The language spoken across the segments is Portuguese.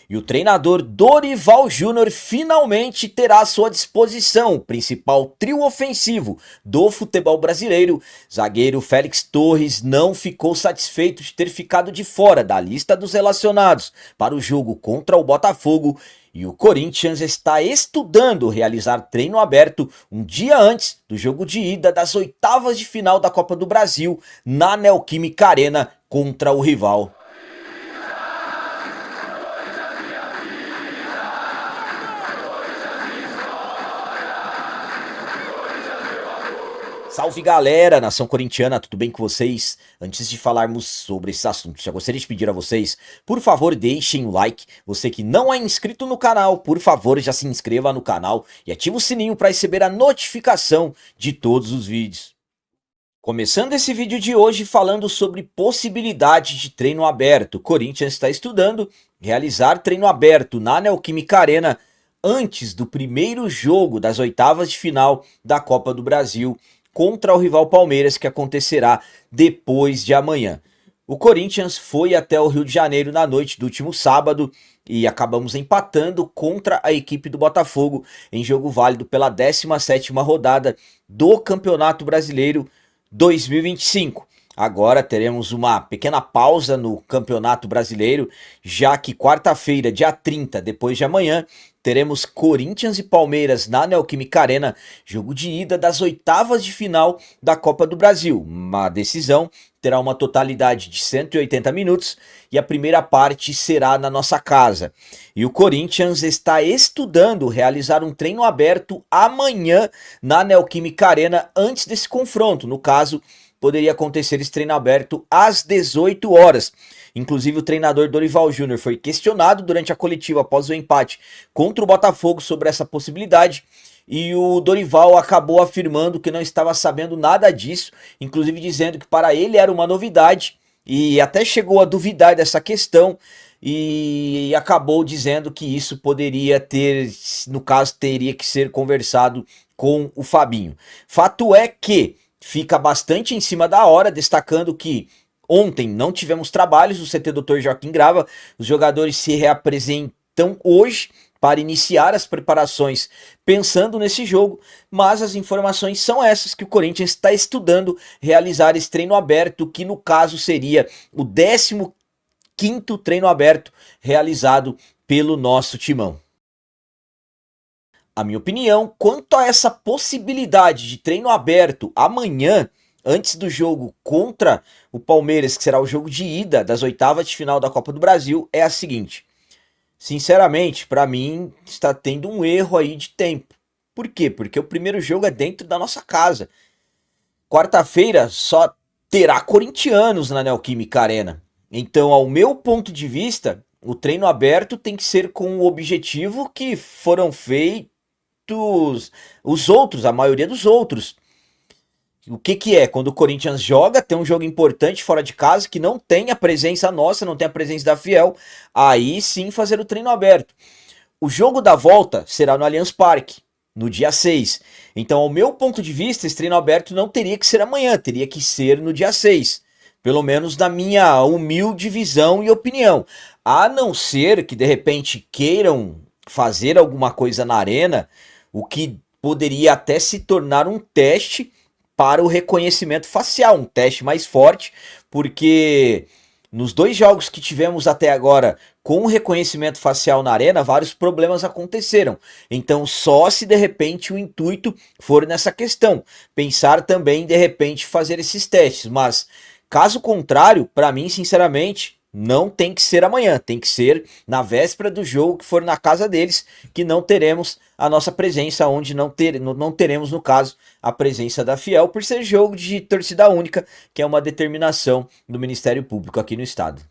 e o treinador Dorival Júnior finalmente terá à sua disposição o principal trio ofensivo do futebol brasileiro. Zagueiro Félix Torres não ficou satisfeito de ter ficado de fora da lista dos relacionados para o jogo contra o Botafogo e o Corinthians está estudando realizar treino aberto um dia antes do jogo de ida das oitavas de final da Copa do Brasil na Neoquímica Arena contra o rival. Salve galera, nação corintiana, tudo bem com vocês? Antes de falarmos sobre esses assuntos, já gostaria de pedir a vocês, por favor deixem o like. Você que não é inscrito no canal, por favor já se inscreva no canal e ative o sininho para receber a notificação de todos os vídeos. Começando esse vídeo de hoje falando sobre possibilidade de treino aberto. O Corinthians está estudando realizar treino aberto na Neoquímica Arena antes do primeiro jogo das oitavas de final da Copa do Brasil contra o rival Palmeiras, que acontecerá depois de amanhã. O Corinthians foi até o Rio de Janeiro na noite do último sábado e acabamos empatando contra a equipe do Botafogo em jogo válido pela 17ª rodada do Campeonato Brasileiro 2025. Agora teremos uma pequena pausa no Campeonato Brasileiro, já que quarta-feira, dia 30, depois de amanhã, teremos Corinthians e Palmeiras na Neoquímica Arena, jogo de ida das oitavas de final da Copa do Brasil. Uma decisão terá uma totalidade de 180 minutos e a primeira parte será na nossa casa. E o Corinthians está estudando realizar um treino aberto amanhã na Neoquímica Arena antes desse confronto. No caso, poderia acontecer esse treino aberto às 18 horas. Inclusive o treinador Dorival Júnior foi questionado durante a coletiva após o empate contra o Botafogo sobre essa possibilidade. E o Dorival acabou afirmando que não estava sabendo nada disso, inclusive dizendo que para ele era uma novidade e até chegou a duvidar dessa questão e acabou dizendo que isso poderia ter, no caso, teria que ser conversado com o Fabinho. Fato é que fica bastante em cima da hora, destacando que ontem não tivemos trabalhos no CT Dr. Joaquim Grava, os jogadores se reapresentam hoje para iniciar as preparações pensando nesse jogo, mas as informações são essas, que o Corinthians está estudando realizar esse treino aberto, que no caso seria o 15º treino aberto realizado pelo nosso timão. A minha opinião quanto a essa possibilidade de treino aberto amanhã, antes do jogo contra o Palmeiras, que será o jogo de ida das oitavas de final da Copa do Brasil, é a seguinte. Sinceramente, para mim, está tendo um erro aí de tempo. Por quê? Porque o primeiro jogo é dentro da nossa casa. Quarta-feira só terá corintianos na Neoquímica Arena. Então, ao meu ponto de vista, o treino aberto tem que ser com o objetivo que foram feitos os outros, a maioria dos outros. O que é? Quando o Corinthians joga, tem um jogo importante fora de casa, que não tem a presença nossa, não tem a presença da Fiel, aí sim fazer o treino aberto. O jogo da volta será no Allianz Parque, no dia 6. Então, ao meu ponto de vista, esse treino aberto não teria que ser amanhã, teria que ser no dia 6. Pelo menos na minha humilde visão e opinião. A não ser que, de repente, queiram fazer alguma coisa na arena, o que poderia até se tornar um teste para o reconhecimento facial, um teste mais forte, porque nos dois jogos que tivemos até agora com o reconhecimento facial na arena, vários problemas aconteceram. Então, só se de repente o intuito for nessa questão, pensar também de repente fazer esses testes, mas caso contrário, para mim, sinceramente, não tem que ser amanhã, tem que ser na véspera do jogo, que for na casa deles, que não teremos a nossa presença, onde não teremos, no caso, a presença da Fiel, por ser jogo de torcida única, que é uma determinação do Ministério Público aqui no estado.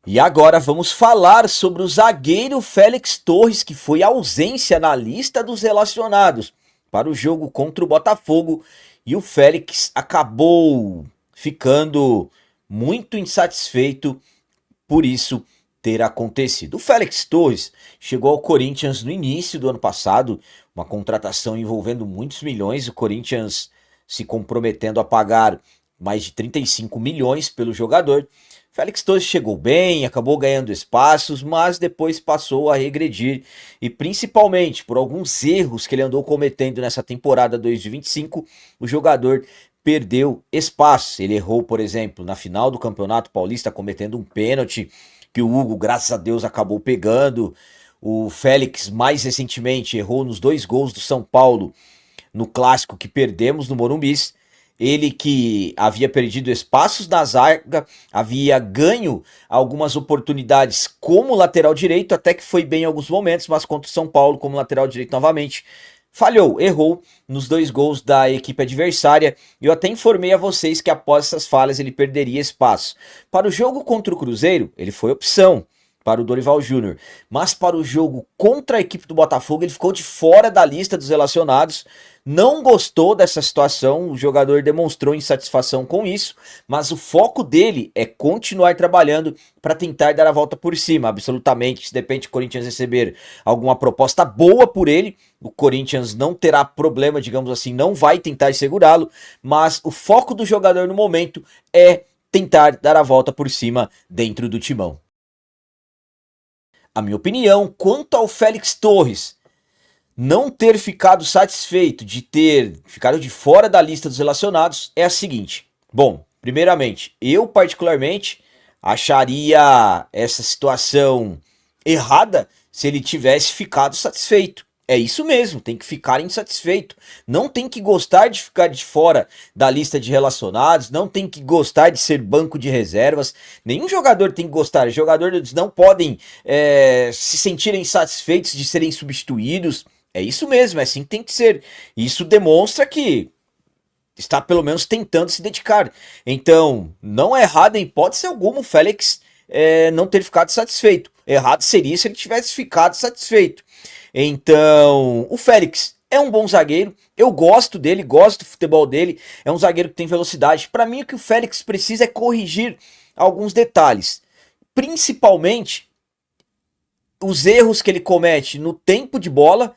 E agora vamos falar sobre o zagueiro Félix Torres, que foi ausência na lista dos relacionados para o jogo contra o Botafogo, e o Félix acabou ficando muito insatisfeito por isso ter acontecido. O Félix Torres chegou ao Corinthians no início do ano passado, uma contratação envolvendo muitos milhões, o Corinthians se comprometendo a pagar mais de 35 milhões pelo jogador. Félix Torres chegou bem, acabou ganhando espaços, mas depois passou a regredir e principalmente por alguns erros que ele andou cometendo nessa temporada 2025, o jogador perdeu espaço. Ele errou, por exemplo, na final do Campeonato Paulista cometendo um pênalti que o Hugo, graças a Deus, acabou pegando. O Félix, mais recentemente, errou nos 2 gols do São Paulo no clássico que perdemos no Morumbi. Ele que havia perdido espaços na zaga, havia ganho algumas oportunidades como lateral direito, até que foi bem em alguns momentos, mas contra o São Paulo como lateral direito novamente, falhou, errou nos 2 gols da equipe adversária. Eu até informei a vocês que após essas falhas ele perderia espaço. Para o jogo contra o Cruzeiro, ele foi opção para o Dorival Júnior, mas para o jogo contra a equipe do Botafogo ele ficou de fora da lista dos relacionados. Não gostou dessa situação, o jogador demonstrou insatisfação com isso, mas o foco dele é continuar trabalhando para tentar dar a volta por cima, absolutamente. Se de repente o Corinthians receber alguma proposta boa por ele, o Corinthians não terá problema, digamos assim, não vai tentar segurá-lo, mas o foco do jogador no momento é tentar dar a volta por cima dentro do timão. A minha opinião quanto ao Félix Torres não ter ficado satisfeito de ter ficado de fora da lista dos relacionados é a seguinte. Bom, primeiramente, eu particularmente acharia essa situação errada se ele tivesse ficado satisfeito. É isso mesmo, tem que ficar insatisfeito. Não tem que gostar de ficar de fora da lista de relacionados, não tem que gostar de ser banco de reservas. Nenhum jogador tem que gostar. Os jogadores não podem se sentirem satisfeitos de serem substituídos. É isso mesmo, é assim que tem que ser. Isso demonstra que está pelo menos tentando se dedicar. Então, não é errado em hipótese alguma o Félix não ter ficado satisfeito. Errado seria se ele tivesse ficado satisfeito. Então, o Félix é um bom zagueiro, eu gosto dele, gosto do futebol dele, é um zagueiro que tem velocidade. Para mim, o que o Félix precisa é corrigir alguns detalhes, principalmente os erros que ele comete no tempo de bola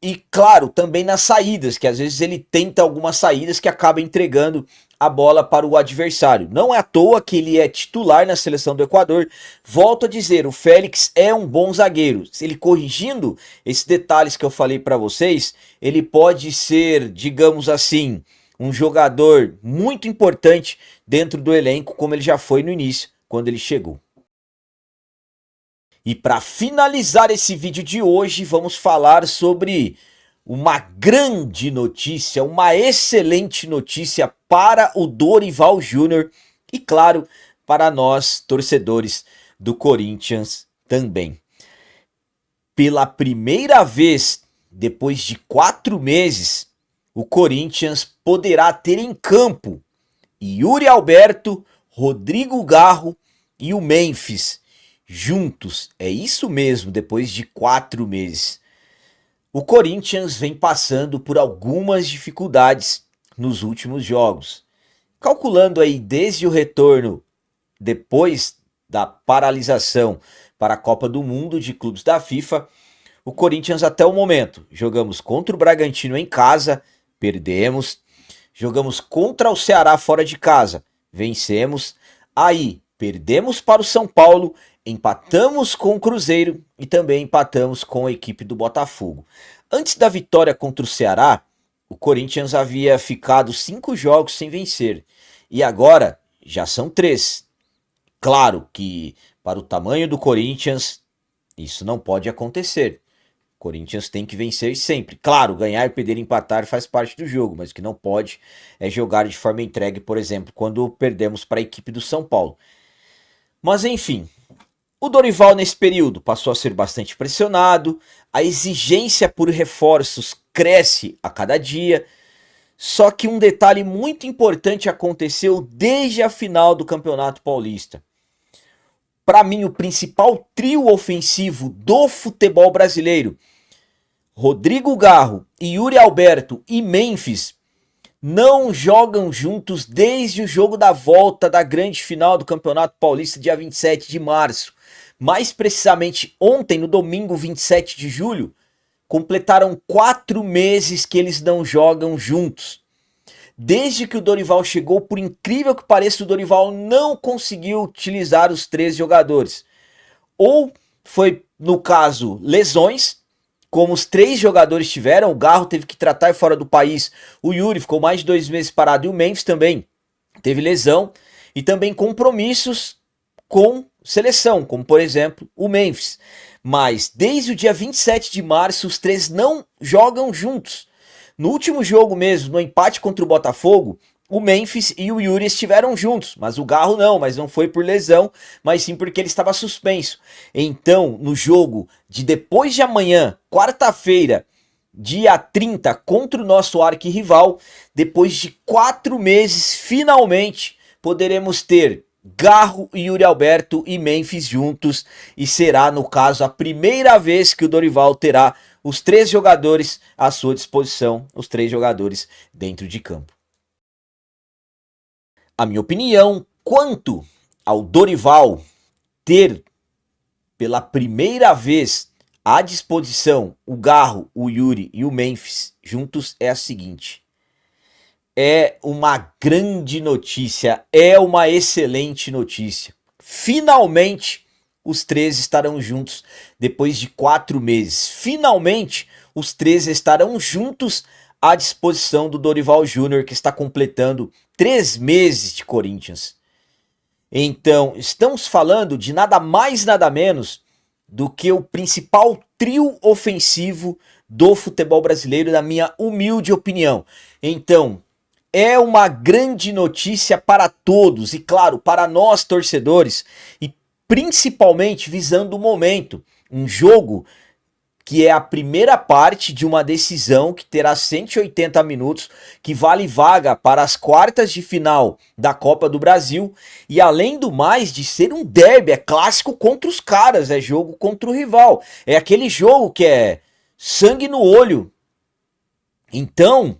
e, claro, também nas saídas, que às vezes ele tenta algumas saídas que acaba entregando a bola para o adversário. Não é à toa que ele é titular na seleção do Equador. Volto a dizer, o Félix é um bom zagueiro. Ele corrigindo esses detalhes que eu falei para vocês, ele pode ser, digamos assim, um jogador muito importante dentro do elenco, como ele já foi no início, quando ele chegou. E para finalizar esse vídeo de hoje, vamos falar sobre uma grande notícia, uma excelente notícia para o Dorival Júnior e, claro, para nós, torcedores do Corinthians também. Pela primeira vez, depois de 4 meses, o Corinthians poderá ter em campo Yuri Alberto, Rodrigo Garro e o Memphis juntos. É isso mesmo, depois de 4 meses. O Corinthians vem passando por algumas dificuldades nos últimos jogos. Calculando aí desde o retorno depois da paralisação para a Copa do Mundo de Clubes da FIFA, o Corinthians até o momento, jogamos contra o Bragantino em casa, perdemos. Jogamos contra o Ceará fora de casa, vencemos. Aí, perdemos para o São Paulo, empatamos com o Cruzeiro e também empatamos com a equipe do Botafogo. Antes da vitória contra o Ceará, o Corinthians havia ficado 5 jogos sem vencer. E agora já são 3. Claro que para o tamanho do Corinthians, isso não pode acontecer. O Corinthians tem que vencer sempre. Claro, ganhar, perder, empatar faz parte do jogo, mas o que não pode é jogar de forma entregue, por exemplo, quando perdemos para a equipe do São Paulo. Mas enfim, o Dorival nesse período passou a ser bastante pressionado, a exigência por reforços cresce a cada dia, só que um detalhe muito importante aconteceu desde a final do Campeonato Paulista. Para mim, o principal trio ofensivo do futebol brasileiro, Rodrigo Garro, Yuri Alberto e Memphis, não jogam juntos desde o jogo da volta da grande final do Campeonato Paulista, dia 27 de março. Mais precisamente ontem, no domingo 27 de julho, completaram 4 meses que eles não jogam juntos. Desde que o Dorival chegou, por incrível que pareça, o Dorival não conseguiu utilizar os 13 jogadores. Ou foi, no caso, lesões, como os 3 jogadores tiveram, o Garro teve que tratar fora do país, o Yuri ficou mais de 2 meses parado e o Memphis também teve lesão, e também compromissos com seleção, como por exemplo o Memphis. Mas desde o dia 27 de março os 3 não jogam juntos. No último jogo mesmo, no empate contra o Botafogo, o Memphis e o Yuri estiveram juntos, mas o Garro não, mas não foi por lesão, mas sim porque ele estava suspenso. Então, no jogo de depois de amanhã, quarta-feira, dia 30, contra o nosso arquirrival, depois de 4 meses, finalmente poderemos ter Garro, Yuri Alberto e Memphis juntos, e será, no caso, a primeira vez que o Dorival terá os 3 jogadores à sua disposição, os 3 jogadores dentro de campo. A minha opinião quanto ao Dorival ter pela primeira vez à disposição o Garro, o Yuri e o Memphis juntos é a seguinte: é uma grande notícia, é uma excelente notícia. Finalmente os 3 estarão juntos depois de 4 meses. Finalmente os 3 estarão juntos à disposição do Dorival Júnior, que está completando 3 meses de Corinthians. Então, estamos falando de nada mais, nada menos do que o principal trio ofensivo do futebol brasileiro, na minha humilde opinião. Então, é uma grande notícia para todos e, claro, para nós torcedores, e principalmente visando o momento. Um jogo que é a primeira parte de uma decisão que terá 180 minutos, que vale vaga para as quartas de final da Copa do Brasil, e além do mais de ser um derby, é clássico contra os caras, é jogo contra o rival, é aquele jogo que é sangue no olho. Então,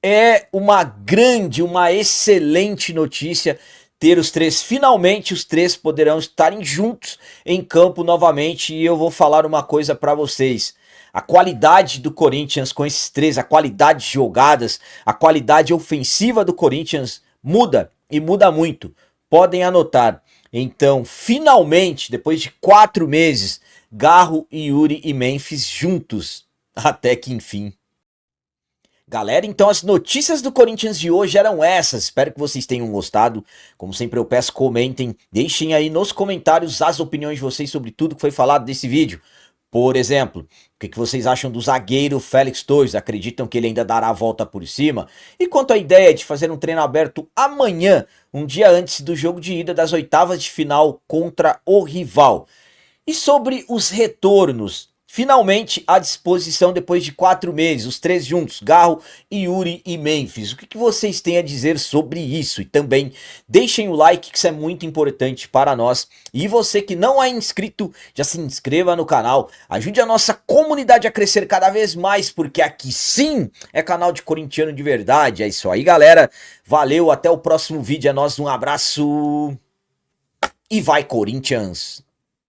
é uma grande, uma excelente notícia ter os 3, finalmente os 3 poderão estarem juntos em campo novamente, e eu vou falar uma coisa para vocês: a qualidade do Corinthians com esses 3, a qualidade de jogadas, a qualidade ofensiva do Corinthians muda, e muda muito, podem anotar. Então, finalmente, depois de 4 meses, Garro, Yuri e Memphis juntos, até que enfim. Galera, então as notícias do Corinthians de hoje eram essas, espero que vocês tenham gostado. Como sempre eu peço, comentem, deixem aí nos comentários as opiniões de vocês sobre tudo que foi falado desse vídeo. Por exemplo, o que vocês acham do zagueiro Félix Torres? Acreditam que ele ainda dará a volta por cima? E quanto à ideia de fazer um treino aberto amanhã, um dia antes do jogo de ida das oitavas de final contra o rival? E sobre os retornos? Finalmente à disposição depois de 4 meses, os 3 juntos, Garro, Yuri e Memphis. O que vocês têm a dizer sobre isso? E também deixem o like, que isso é muito importante para nós. E você que não é inscrito, já se inscreva no canal. Ajude a nossa comunidade a crescer cada vez mais, porque aqui sim é canal de corintiano de verdade. É isso aí, galera. Valeu, até o próximo vídeo. É nóis, um abraço. E vai, Corinthians!